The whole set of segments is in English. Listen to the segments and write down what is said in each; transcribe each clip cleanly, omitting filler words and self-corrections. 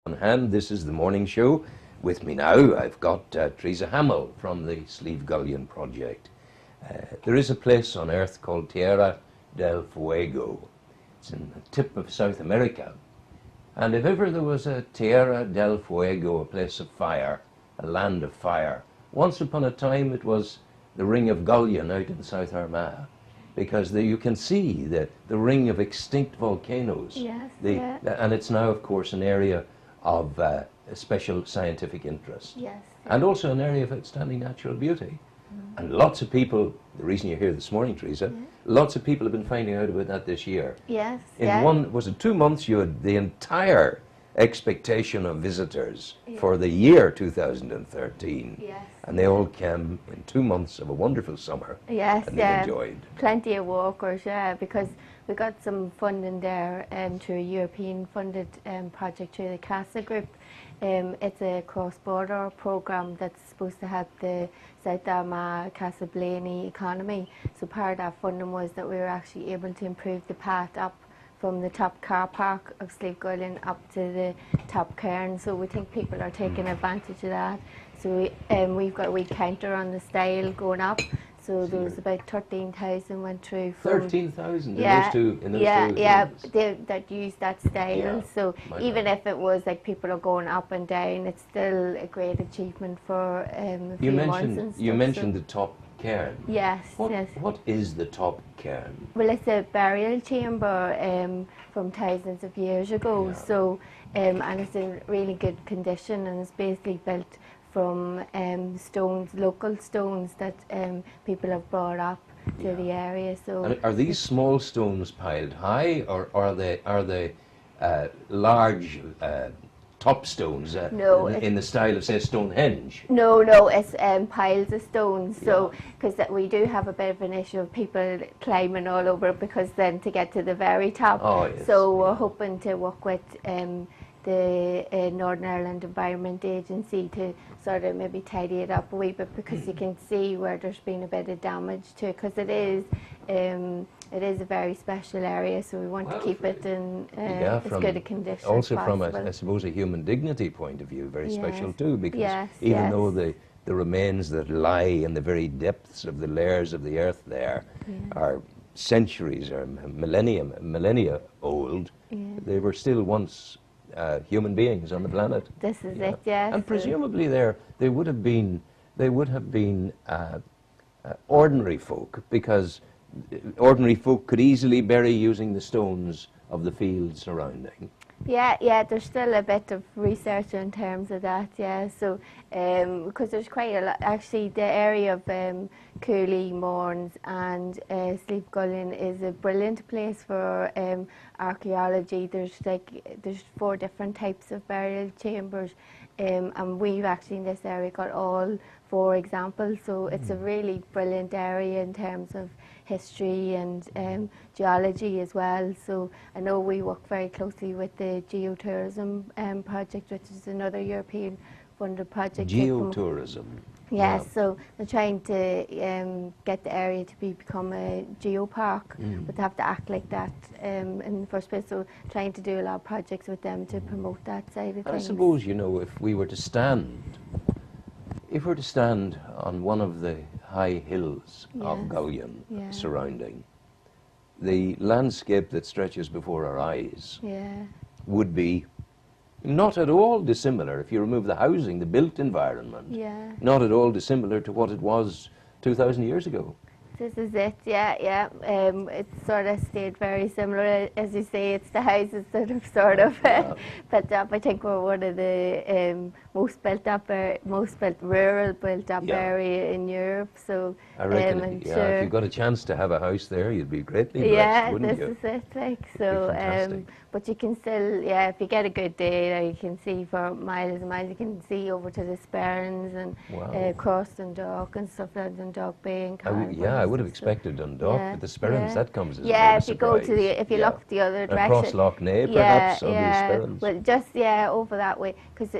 On hand, this is the morning show. With me now, I've got Theresa Hamill from the Sleeve Gullion project. There is a place on Earth called Tierra del Fuego. It's in the tip of South America. And if ever there was a Tierra del Fuego, a place of fire, a land of fire, once upon a time it was the Ring of Gullion out in South Armagh, because you can see the ring of extinct volcanoes. Yes, And it's now, of course, an area of special scientific interest. Yes. And also an area of outstanding natural beauty. And lots of people, the reason you're here this morning, Theresa, lots of people have been finding out about that this year. Yes. In was it 2 months, you had the entire expectation of visitors for the year 2013. Yes. And they all came in 2 months of a wonderful summer. Yes, and they enjoyed. Plenty of walkers, because we got some funding there through a European funded project through the CASA group. It's a cross-border programme that's supposed to help the South Armagh Casa Blaney economy. So part of that funding was that we were actually able to improve the path up from the top car park of Sleeve Gullion up to the top cairn. So we think people are taking advantage of that. So we've got a wee counter on the stile going up. So there was about 13,000 went through. 13,000 in those two that used that style. Yeah, so even if it was like people are going up and down, it's still a great achievement for a few months and stuff. You mentioned the top cairn. Yes, What is the top cairn? Well, it's a burial chamber from thousands of years ago. Yeah. So and it's in really good condition, and it's basically built from stones, local stones that people have brought up to the area. So, and are these small stones piled high, or are they large top stones no, in the style of, say, Stonehenge? No, it's piles of stones. So, because we do have a bit of an issue of people climbing all over it, because then to get to the very top. Oh, yes. So we're hoping to work with the Northern Ireland Environment Agency to sort of maybe tidy it up a wee bit, because you can see where there's been a bit of damage to it, because it is a very special area, so we want to keep it in as good a condition also as possible. From, I suppose, a human dignity point of view, very special too, because even though the remains that lie in the very depths of the layers of the earth there are centuries or millennia old, they were still once human beings on the planet. This is it, yes. And presumably they would have been ordinary folk, because ordinary folk could easily bury using the stones of the fields surrounding. Yeah, there's still a bit of research in terms of that, So, because there's quite a lot, actually the area of Cooley, Mournes and Sleeve Gullion is a brilliant place for archaeology. There's 4 different types of burial chambers, and we've actually in this area got all 4 examples, so it's a really brilliant area in terms of history and geology as well. So I know we work very closely with the geotourism project, which is another European funded project. Geotourism. Yes, so they're trying to get the area to become a geopark, but they have to act like that in the first place. So trying to do a lot of projects with them to promote that side of things. I suppose, if we were to stand on one of the high hills of Gullion surrounding, the landscape that stretches before our eyes would be not at all dissimilar, if you remove the housing, the built environment, not at all dissimilar to what it was 2,000 years ago. This is it, it's sort of stayed very similar. As you say, it's the houses that have sort of built up. I think we're one of the most rural built up area in Europe. So I reckon, if you got a chance to have a house there, you'd be greatly blessed, wouldn't you? This is it, so. But you can still, if you get a good day, you can see for miles and miles. You can see over to the Sperrins and Cross and Dock and stuff like that, and Dog Bay and Carver. I would have expected Dundalk, Yeah, but the Sperrins, yeah. that comes as a Yeah, bit of if a you go to surprise. if you Yeah. look the other Across direction. Loch Ness, Yeah, perhaps, under the yeah. Sperrins. Well, just over that way, because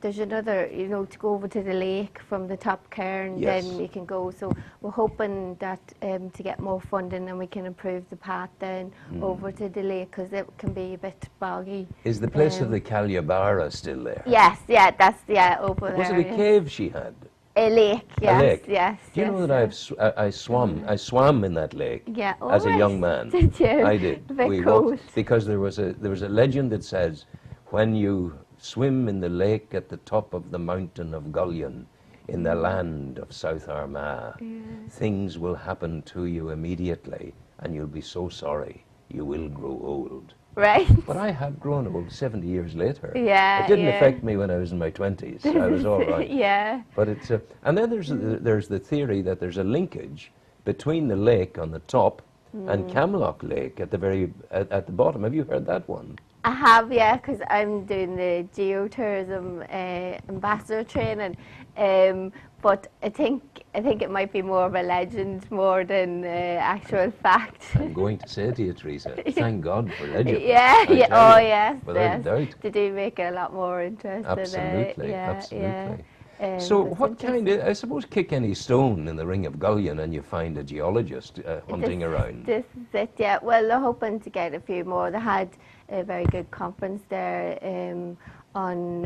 there's another, to go over to the lake from the top cairn, Yes. then you can go. So we're hoping that to get more funding and we can improve the path then over to the lake, because it can be a bit boggy. Is the place of the Calyabara still there? Yes, yeah, that's over Was there. it a cave she had? A lake, yes, A lake? yes. Do you know that I swam in that lake Yeah, as a alright. young man? Did you? I did. Very We cool. walked because there was a legend that says when you swim in the lake at the top of the mountain of Gullion in the land of South Armagh, things will happen to you immediately and you'll be so sorry you will grow old. Right. But I have grown old 70 years later. Yeah, It didn't yeah. affect me when I was in my 20s. I was all right. Yeah. But it's and then there's the theory that there's a linkage between the lake on the top and Camlock Lake at the bottom. Have you heard that one? I have, yeah, because I'm doing the geotourism ambassador training. But I think it might be more of a legend more than actual fact. I'm going to say to you, Theresa, thank God for legends. Yeah, I yeah. tell Oh, you, yes, without a yes. doubt. They do make it a lot more interesting. Absolutely, Yeah, absolutely. yeah. So It's what kind interesting. of, I suppose, kick any stone in the Ring of Gullion and you find a geologist hunting around? This is it, yeah. Well, they're hoping to get a few more. They had a very good conference there on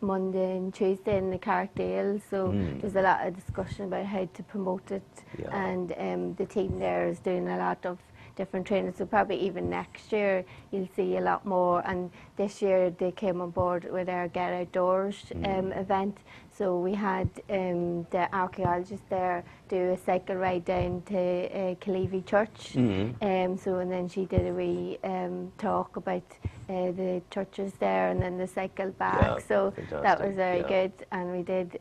Monday and Tuesday in the Carrickdale, so there's a lot of discussion about how to promote it, Yeah. and the team there is doing a lot of different training, so probably even next year you'll see a lot more. And this year they came on board with our Get Outdoors event, so we had the archaeologist there do a cycle ride down to Killeavy Church, so and then she did a wee talk about the churches there and then the cycle back, Yeah, so fantastic, that was very yeah. good. And we did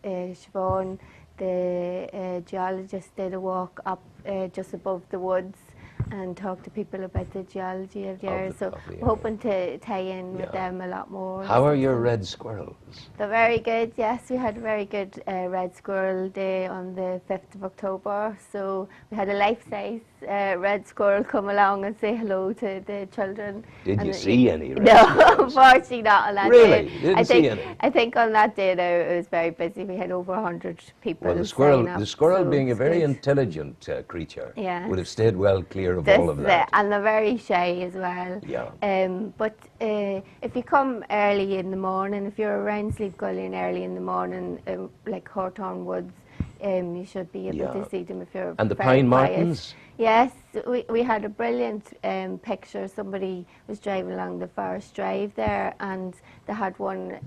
Siobhan, the geologist, did a walk up just above the woods and talk to people about the geology of the area. So we're hoping to tie in with them a lot more. How are your red squirrels? They're very good, yes. We had a very good Red Squirrel Day on the 5th of October. So we had a life-size red squirrel come along and say hello to the children. Did And you see any red No, squirrels? unfortunately not on that Really? day. You didn't see any? I think on that day though it was very busy. We had over 100 people. Well, the sign up, squirrel so being a it's very good. intelligent creature, Yeah. would have stayed well clear of This all of is that. it, and they're very shy as well. Yeah. But if you come early in the morning, if you're around Sleep Gullion early in the morning, like Hawthorne Woods, you should be able Yeah. to see them if you're And the very Pine quiet. Martens? Yes, we had a brilliant picture. Somebody was driving along the Forest Drive there, and they had one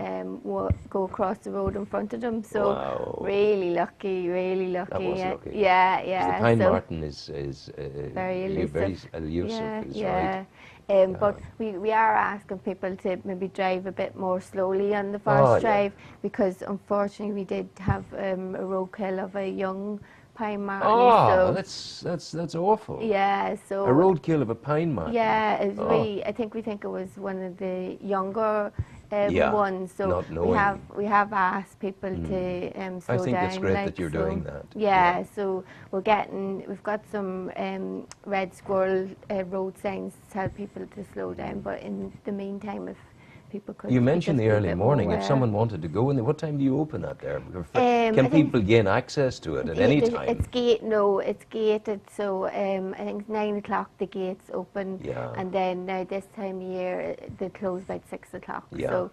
go across the road in front of them. So Wow. really lucky, really lucky. That was yeah. lucky. Yeah, 'Cause yeah. the Pine so Marten is very elusive. very elusive, Yeah, is yeah. right. But we are asking people to maybe drive a bit more slowly on the Oh, Forest yeah. Drive, because unfortunately we did have a roadkill of a young pine marten. Oh, so that's awful. yeah, so A roadkill of a Pine Marten. yeah, it's Oh. really. I think it was one of the younger Yeah, ones. So not knowing. we have asked people to slow I down. think it's great like, that you're so, doing that. Yeah, so we've got some red squirrel road signs to tell people to slow down. But in the meantime, if people could, You mentioned just the be a early bit more morning. If aware. someone wanted to go in there, what time do you open at there? I Can think people gain access to it at any time? It's gated. So I think it's 9 o'clock the gates open, Yeah. and then now this time of year they close by 6 o'clock. Yeah. So,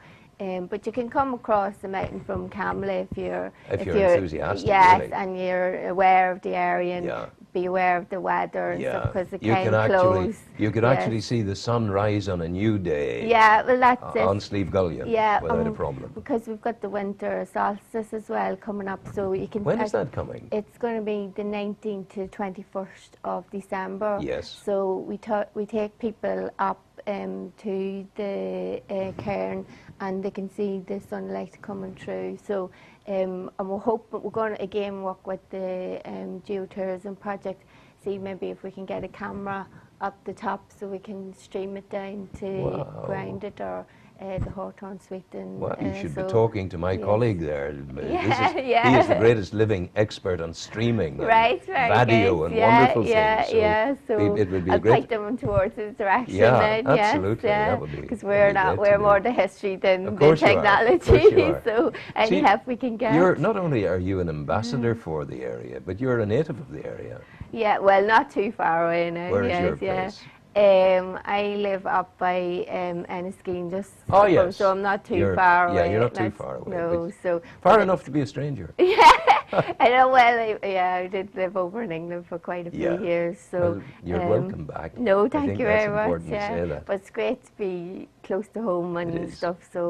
but you can come across the mountain from Camla if you're enthusiastic, Yes, really. and you're aware of the area and Yeah. be aware of the weather and stuff, because it you can can close. you can Yes. actually see the sun rise on a new day. Yeah, well that's it. On Sleeve Gullion. Yeah, without a problem. because we've got the winter solstice as well coming up, so you can. When is that coming? It's going to be the 19th to 21st of December. Yes. So we take people up to the cairn, and they can see the sunlight coming through. So and we're going to again work with the geotourism project, see maybe if we can get a camera up the top so we can stream it down to Wow. ground it, or the Hawthorne Suite. And, Well, you should be so, talking to my yes. colleague there. Yeah, He is the greatest living expert on streaming, right, video and wonderful things. So so it would be I'll great. point them towards his direction. Yeah, then, absolutely. Yes, That would be because that'd be great we're to more do. the history than Of the course you are. Of technology. course you are. So any See, help we can get. You're not only are you an ambassador for the area, but you're a native of the area. Yeah, well, not too far away now. Where is yes, your yeah. place? I live up by Enniskeane, just Oh, yes. so I'm not too far away. Yeah, you're not too far away. No, so far enough to be a stranger. I know. Well, I did live over in England for quite a few years. So well, you're welcome back. No, thank you very much. Important to say that. But it's great to be close to home and stuff. So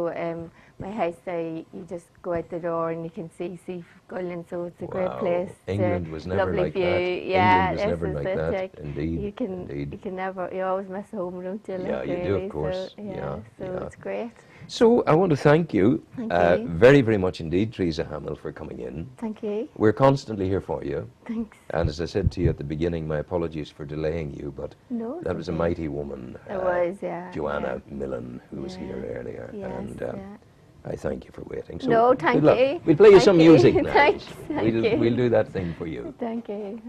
my house, you just go out the door and you can see Gullion, so it's a great place. England was never lovely like view. that. Yeah, England was never like that. Indeed. You can never. You always miss home, don't you? Yeah, you do, of course. So, it's great. So I want to thank you, Thank you. very, very much indeed, Theresa Hamill, for coming in. Thank you. We're constantly here for you. Thanks. And as I said to you at the beginning, my apologies for delaying you, but No, that was a mighty woman. It was, yeah. Joanna Millen, who was here earlier. Yes, and I thank you for waiting. So no, thank you. We'll play you Thank some you. music now. Thanks. Thank you. We'll do that thing for you. Thank you.